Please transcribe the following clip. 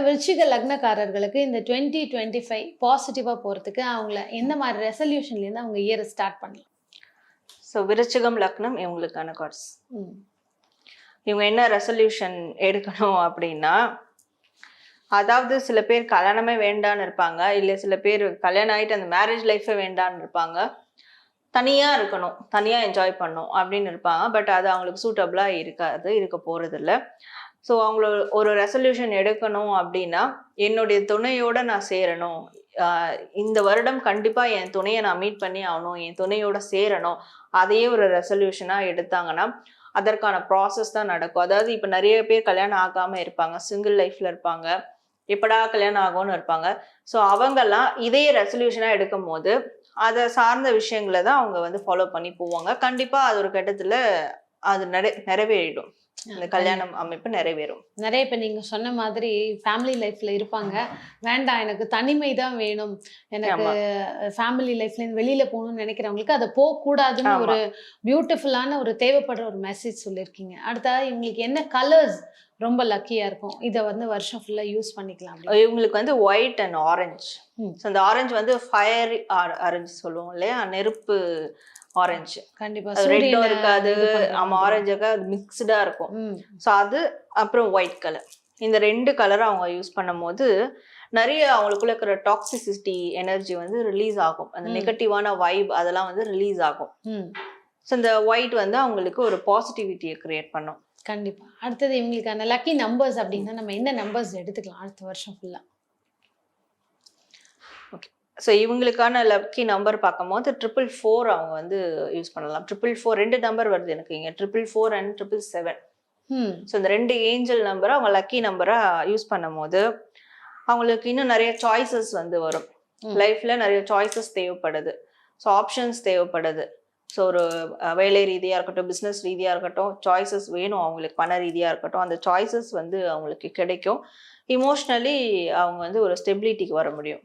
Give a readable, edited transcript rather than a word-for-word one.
விருச்சிக லக்னக்காரர்களுக்கு இந்த 2025 பாசிட்டிவா போறதுக்கு அவங்கள எந்த மாதிரி ரெசல்யூஷன்லேருந்து அவங்க இயரை ஸ்டார்ட் பண்ணலாம்? ஸோ விருச்சிகம் லக்னம் இவங்களுக்கான கார்ட்ஸ். ம். இவங்க என்ன ரெசல்யூஷன் எடுக்கணும் அப்படின்னா, அதாவது சில பேர் கல்யாணமே வேண்டான்னு இருப்பாங்க, இல்லை சில பேர் கல்யாணம் ஆகிட்டு அந்த மேரேஜ் லைஃபே வேண்டான்னு இருப்பாங்க, தனியாக இருக்கணும், தனியாக என்ஜாய் பண்ணணும் அப்படின்னு இருப்பாங்க. பட் அது அவங்களுக்கு சூட்டபிளாக இருக்காது, இருக்க போகிறதில்ல. ஸோ அவங்கள ஒரு ரெசல்யூஷன் எடுக்கணும் அப்படின்னா, என்னுடைய துணையோட நான் சேரணும், இந்த வருடம் கண்டிப்பாக என் துணையை நான் மீட் பண்ணி ஆகணும், என் துணையோட சேரணும், அதையே ஒரு ரெசல்யூஷனாக எடுத்தாங்கன்னா அதற்கான ப்ராசஸ் தான் நடக்கும். அதாவது இப்போ நிறைய பேர் கல்யாணம் ஆகாமல் இருப்பாங்க, சிங்கிள் லைஃப்பில் இருப்பாங்க, எப்படா கல்யாணம் ஆகும்னு இருப்பாங்க. ஸோ அவங்கெல்லாம் இதே ரெசல்யூஷனாக எடுக்கும் போது அதை சார்ந்த விஷயங்களை தான் அவங்க வந்து ஃபாலோ பண்ணி போவாங்க. கண்டிப்பாக அது ஒரு கட்டத்தில் அது நிறைவேறிடும், இந்த கல்யாணம் அமைப்பு நிறைவேறும். நிறைய பேர் நீங்க சொன்ன மாதிரி ஃபேமிலி லைஃப்ல இருப்பாங்க, வேண்டாம் எனக்கு தனிமை தான் வேணும், எனக்கு ஃபேமிலி லைஃப்ல இருந்து வெளியில போகணும்னு நினைக்கிறவங்களுக்கு அதை போகக்கூடாதுன்னு ஒரு பியூட்டிஃபுல்லான ஒரு தேவைப்படுற ஒரு மெசேஜ் சொல்லியிருக்கீங்க. அடுத்தது இவங்களுக்கு என்ன கலர்ஸ் ரொம்ப லக்கியா இருக்கும், இதை வந்து வருஷம் ஃபுல்லா யூஸ் பண்ணிக்கலாம்? இவங்களுக்கு வந்து ஒயிட் அண்ட் ஆரஞ்சு. ஸோ அந்த ஆரஞ்சு வந்து ஃபயர் ஆரஞ்சு சொல்லுவோம் இல்லையா, நெருப்பு ஆரஞ்சு. கண்டிப்பா ரெட்டும் இருக்காது, ஆமா ஆரஞ்சுக்கு அது மிக்ஸ்டா இருக்கும். ஸோ அது அப்புறம் ஒயிட் கலர், இந்த ரெண்டு கலரை அவங்க யூஸ் பண்ணும் போது நிறைய அவங்களுக்குள்ள இருக்கிற டாக்ஸிசிட்டி எனர்ஜி வந்து ரிலீஸ் ஆகும், அந்த நெகட்டிவான வைப் அதெல்லாம் வந்து ரிலீஸ் ஆகும். ஸோ இந்த ஒயிட் வந்து அவங்களுக்கு ஒரு பாசிட்டிவிட்டியை கிரியேட் பண்ணும். கண்டிப்பா. அடுத்தது இவங்களுக்கான லக்கி நம்பர்ஸ் அப்படின்னா நம்ம என்ன நம்பர்ஸ் எடுத்துக்கலாம் அடுத்த வருஷம் ஃபுல்லா? ஓகே, ஸோ இவங்களுக்கான லக்கி நம்பர் பார்க்கும்போது 444 அவங்க வந்து யூஸ் பண்ணலாம். 444 ரெண்டு நம்பர் வருது எனக்கு இங்கே, 444 அண்ட் 777. ஸோ இந்த ரெண்டு ஏஞ்சல் நம்பரை அவங்க லக்கி நம்பராக யூஸ் பண்ணும் போது அவங்களுக்கு இன்னும் நிறைய சாய்ஸஸ் வந்து வரும். லைஃப்பில் நிறைய சாய்ஸஸ் தேவைப்படுது, ஸோ ஆப்ஷன்ஸ் தேவைப்படுது. ஸோ ஒரு வேலை ரீதியாக இருக்கட்டும், பிஸ்னஸ் ரீதியாக இருக்கட்டும், சாய்ஸஸ் வேணும் அவங்களுக்கு, பண ரீதியாக இருக்கட்டும், அந்த சாய்ஸஸ் வந்து அவங்களுக்கு கிடைக்கும். இமோஷ்னலி அவங்க வந்து ஒரு ஸ்டெபிலிட்டிக்கு வர முடியும்.